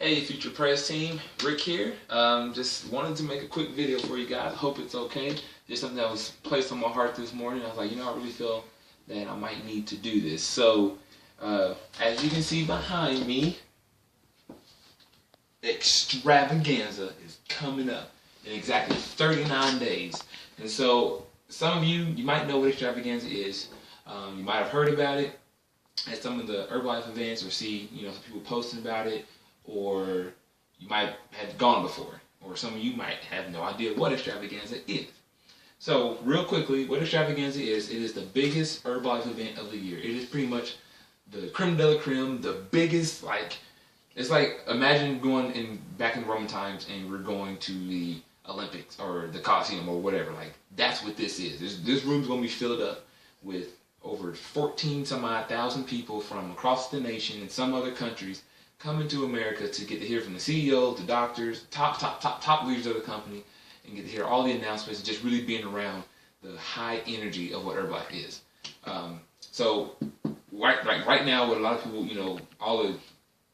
Hey, Future Press team, Rick here. Just wanted to make a quick video for you guys. Hope it's okay. Just something that was placed on my heart this morning. I was like, I really feel that I might need to do this. So, as you can see behind me, Extravaganza is coming up in exactly 39 days. And so, some of you might know what Extravaganza is. You might have heard about it at some of the Herbalife events or see, some people posting about it. Or you might have gone before, or some of you might have no idea what Extravaganza is. So, real quickly, what Extravaganza is, it is the biggest Herbalife event of the year. It is pretty much the creme de la creme, the biggest, it's like, imagine going back in Roman times and we're going to the Olympics or the Coliseum or whatever. That's what this is. This room's going to be filled up with over 14,000 people from across the nation and some other countries coming to America to get to hear from the CEO, the doctors, top leaders of the company, and get to hear all the announcements and just really being around the high energy of what Herbalife is. So right now, what a lot of people, all the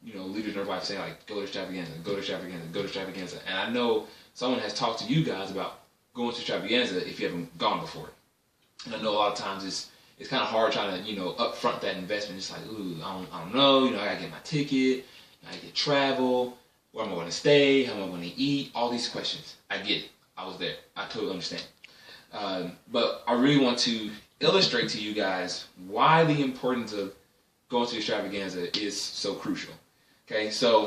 leaders in Herbalife say, go to Extravaganza, go to Extravaganza, go to Extravaganza. And I know someone has talked to you guys about going to Extravaganza if you haven't gone before. And I know a lot of times it's kind of hard trying to, upfront that investment. It's like, ooh, I don't know, I gotta get my ticket, I gotta get travel, where am I gonna stay, how am I gonna eat, all these questions. I get it. I was there. I totally understand. But I really want to illustrate to you guys why the importance of going to Extravaganza is so crucial. Okay, so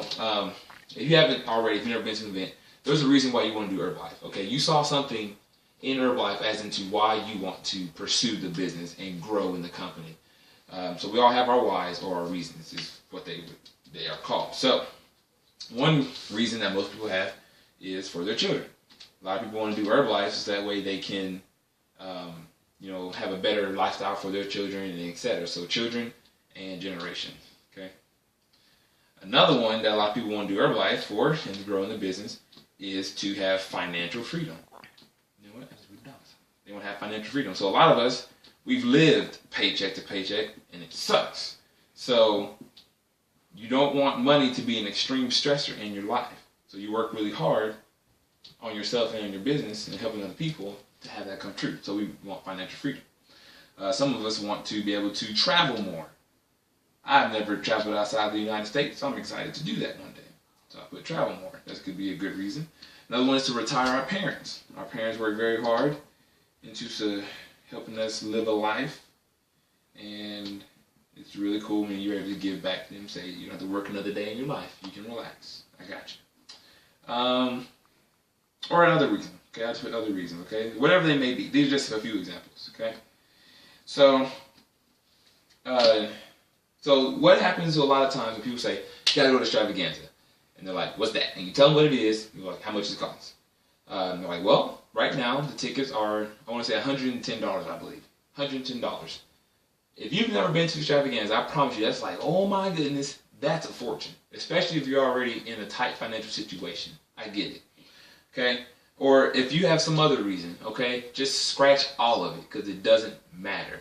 if you haven't already, if you've never been to an event, there's a reason why you want to do Herbalife. Okay, you saw something in Herbalife as into why you want to pursue the business and grow in the company. So we all have our whys or our reasons is what they are called. So one reason that most people have is for their children. A lot of people want to do Herbalife so that way they can have a better lifestyle for their children and etc. So children and generations. Okay. Another one that a lot of people want to do Herbalife for and to grow in the business is to have financial freedom. They want to have financial freedom. So a lot of us, we've lived paycheck to paycheck, and it sucks. So you don't want money to be an extreme stressor in your life. So you work really hard on yourself and on your business and helping other people to have that come true. So we want financial freedom. Some of us want to be able to travel more. I've never traveled outside the United States, so I'm excited to do that one day. So I put travel more. That could be a good reason. Another one is to retire our parents. Our parents work very hard into helping us live a life, and it's really cool when you're able to give back to them. Say you don't have to work another day in your life. You can relax. I got you. Or another reason. Okay, I'll just put other reasons. Okay, whatever they may be. These are just a few examples. Okay, so what happens a lot of times when people say you gotta go to Extravaganza, and they're like, "What's that?" And you tell them what it is. You're like, "How much does it cost?" They're like, "Well, right now the tickets are, I want to say $110, I believe, $110. If you've never been to Extravaganza, I promise you, that's like, oh my goodness, that's a fortune. Especially if you're already in a tight financial situation. I get it. Okay? Or if you have some other reason, okay, just scratch all of it because it doesn't matter.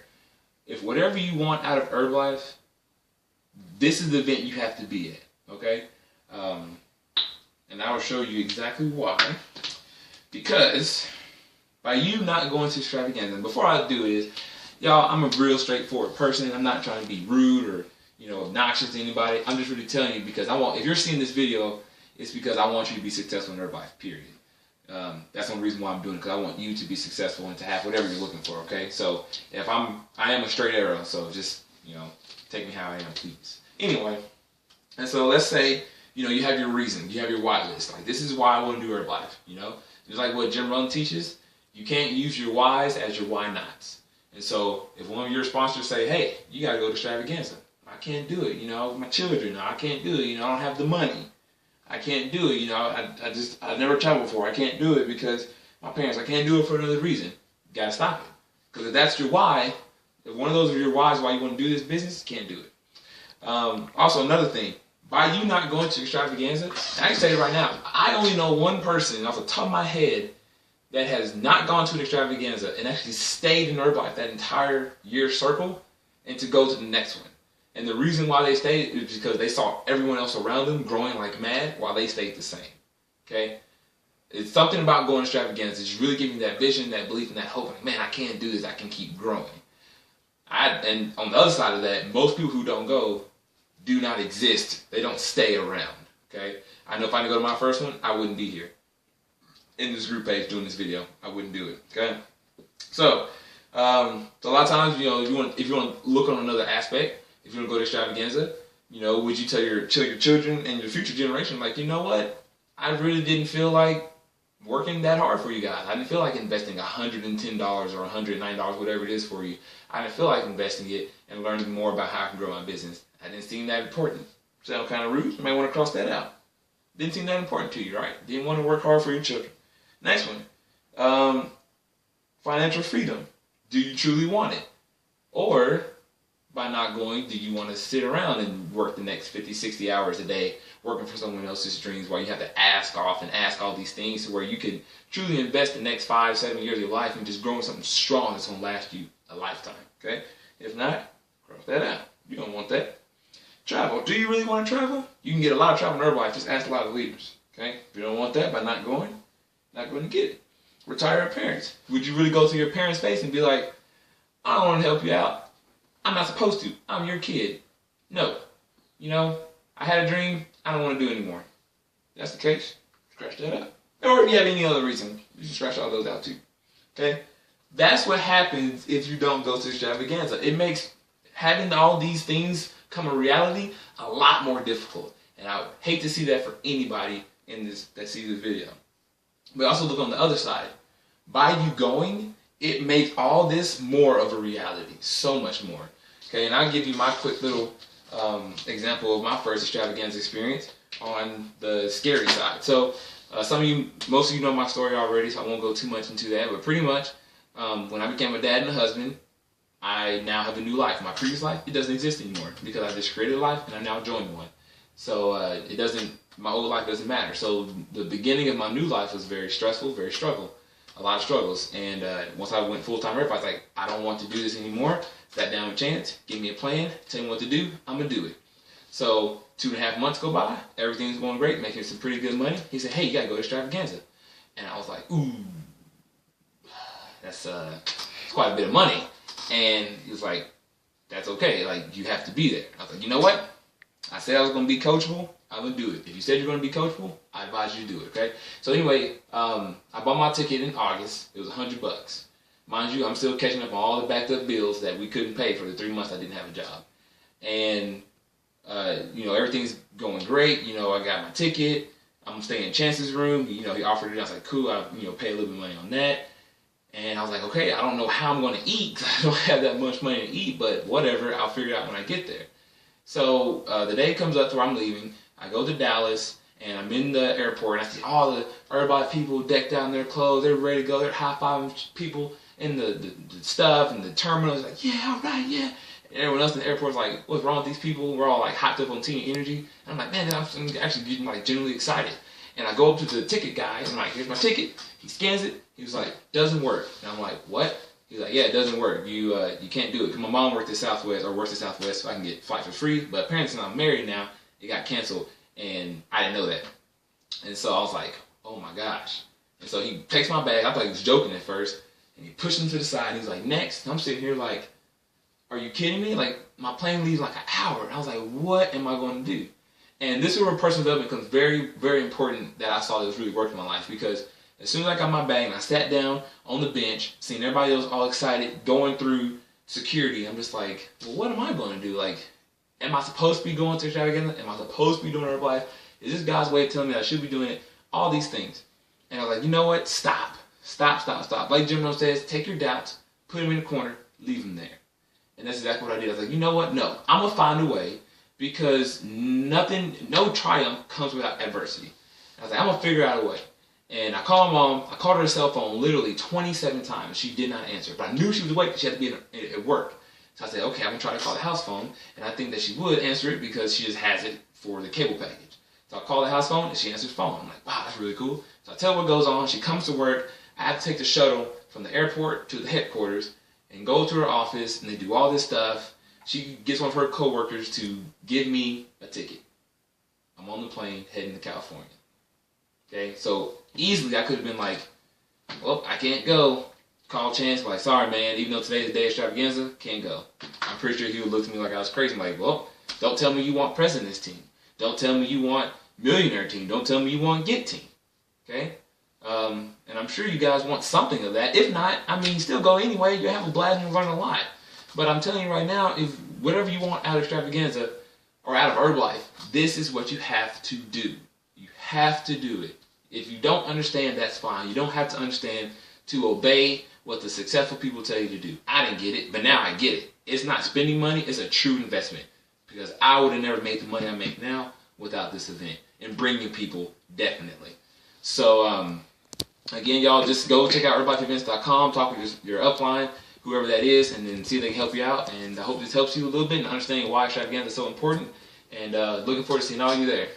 If whatever you want out of Herbalife, this is the event you have to be at. Okay? And I will show you exactly why. Because by you not going to Extravaganza, and before I do is, y'all, I'm a real straightforward person. I'm not trying to be rude or, obnoxious to anybody. I'm just really telling you because if you're seeing this video, it's because I want you to be successful in Herbalife, period. That's one reason why I'm doing it, because I want you to be successful and to have whatever you're looking for, okay? So if I am a straight arrow, so just, take me how I am, please. Anyway, and so let's say, you have your reason, you have your why list. Like, this is why I want to do Herbalife, Just like what Jim Rohn teaches, you can't use your whys as your why nots. And so if one of your sponsors say, hey, you got to go to Extravaganza. I can't do it, my children, I can't do it, I don't have the money. I can't do it, I've never traveled before. I can't do it because my parents, I can't do it for another reason. You got to stop it. Because if that's your why, if one of those are your whys why you want to do this business, you can't do it. Also, another thing. By you not going to Extravaganza, I can tell you right now, I only know one person off the top of my head that has not gone to an Extravaganza and actually stayed in Herbalife that entire year circle and to go to the next one. And the reason why they stayed is because they saw everyone else around them growing like mad while they stayed the same. Okay? It's something about going extravaganza. It's really giving that vision, that belief, and that hope. Like, man, I can do this. I can keep growing. And on the other side of that, most people who don't go do not exist. They don't stay around. Okay? I know if I didn't go to my first one, I wouldn't be here in this group page doing this video. I wouldn't do it. Okay? So a lot of times, if you want to look on another aspect, if you want to go to extravaganza, would you tell your children and your future generation, like, you know what? I really didn't feel like working that hard for you guys. I didn't feel like investing $110 or $109, whatever it is for you. I didn't feel like investing it and learning more about how I can grow my business. I didn't seem that important. Sound kind of rude? You might want to cross that out. Didn't seem that important to you, right? Didn't want to work hard for your children. Next one. Financial freedom. Do you truly want it? Or, by not going, do you want to sit around and work the next 50, 60 hours a day working for someone else's dreams while you have to ask all these things to where you can truly invest the next 5, 7 years of your life and just growing something strong that's going to last you a lifetime, okay? If not, cross that out. You don't want that. Travel. Do you really want to travel? You can get a lot of travel in Herbalife. Just ask a lot of leaders, okay? If you don't want that, by not going to get it. Retired parents. Would you really go to your parents' face and be like, I don't want to help you out. I'm not supposed to. I'm your kid. No. I had a dream. I don't want to do it anymore. If that's the case, scratch that out. Or if you have any other reason, you should scratch all those out too. Okay? That's what happens if you don't go to extravaganza. It makes having all these things come a reality a lot more difficult. And I would hate to see that for anybody in this that sees this video. But also look on the other side. By you going, it makes all this more of a reality. So much more. Okay, and I'll give you my quick little example of my first extravaganza experience on the scary side. So most of you know my story already, so I won't go too much into that. But pretty much, when I became a dad and a husband, I now have a new life. My previous life, it doesn't exist anymore because I just created a life and I now joined one. So my old life doesn't matter. So the beginning of my new life was very stressful, a lot of struggles. And once I went full-time rep, I was like, I don't want to do this anymore. Sat down with Chance, give me a plan, tell me what to do, I'm going to do it. So 2.5 months go by, everything's going great, making some pretty good money. He said, hey, you got to go to extravaganza. And I was like, ooh, that's quite a bit of money. And he was like, that's okay, like, you have to be there. I was like, you know what? I said I was going to be coachable, I'm going to do it. If you said you're going to be coachable, I advise you to do it, okay? So anyway, I bought my ticket in August. It was $100. Mind you, I'm still catching up on all the backed up bills that we couldn't pay for the 3 months I didn't have a job. And, everything's going great. I got my ticket. I'm staying in Chance's room. He offered it. I was like, cool. I, pay a little bit of money on that. And I was like, okay, I don't know how I'm going to eat because I don't have that much money to eat, but whatever. I'll figure it out when I get there. So the day comes up to where I'm leaving. I go to Dallas, and I'm in the airport, and I see all the Herbalife people decked out in their clothes. They're ready to go. They're high-fiving people in the stuff and the terminals. Like, yeah, all right, yeah. And everyone else in the airport's like, what's wrong with these people? We're all like hyped up on team energy. And I'm like, man, I'm actually getting like genuinely excited. And I go up to the ticket guy, and I'm like, here's my ticket. He scans it. He was like, doesn't work. And I'm like, what? He's like, yeah, it doesn't work. You can't do it. Cause my mom works at Southwest, so I can get flights for free. But apparently, since I'm married now, it got canceled, and I didn't know that. And so I was like, oh my gosh. And so he takes my bag. I thought he was joking at first. And he pushed him to the side. He's like, next. And I'm sitting here like, are you kidding me? Like, my plane leaves like an hour. And I was like, what am I going to do? And this is where personal development becomes very, very important that I saw that was really working in my life. Because as soon as I got my bag and I sat down on the bench, seeing everybody else all excited, going through security, I'm just like, well, what am I going to do? Like, am I supposed to be going to extravaganza? Am I supposed to be doing Herbalife? Is this God's way of telling me that I should be doing it? All these things. And I was like, you know what? Stop. Like Jim Rohn says, take your doubts, put them in the corner, leave them there. And that's exactly what I did. I was like, you know what? No, I'm going to find a way because no triumph comes without adversity. And I was like, I'm going to figure out a way. And I called Mom. I called her cell phone literally 27 times. She did not answer. But I knew she was awake because she had to be at work. So I said, okay, I'm going to try to call the house phone. And I think that she would answer it because she just has it for the cable package. So I call the house phone and she answers the phone. I'm like, wow, that's really cool. So I tell her what goes on. She comes to work. I have to take the shuttle from the airport to the headquarters and go to her office, and they do all this stuff. She gets one of her coworkers to give me a ticket. I'm on the plane heading to California. Okay, so easily I could have been like, well, I can't go. Call Chance, like, sorry, man, even though today's the day of Extravaganza, can't go. I'm pretty sure he would look at me like I was crazy. I'm like, well, don't tell me you want President's team. Don't tell me you want Millionaire team. Don't tell me you want Get team. Okay? And I'm sure you guys want something of that. If not, I mean, still go anyway. You have a blast and learn a lot. But I'm telling you right now, if whatever you want out of Extravaganza or out of Herbalife, this is what you have to do. You have to do it. If you don't understand, that's fine. You don't have to understand to obey what the successful people tell you to do. I didn't get it, but now I get it. It's not spending money. It's a true investment. Because I would have never made the money I make now without this event. And bringing people, definitely. So, again, y'all, just go check out herbalifeevents.com, talk with your upline, whoever that is, and then see if they can help you out. And I hope this helps you a little bit in understanding why Extravaganza is so important. And looking forward to seeing all of you there.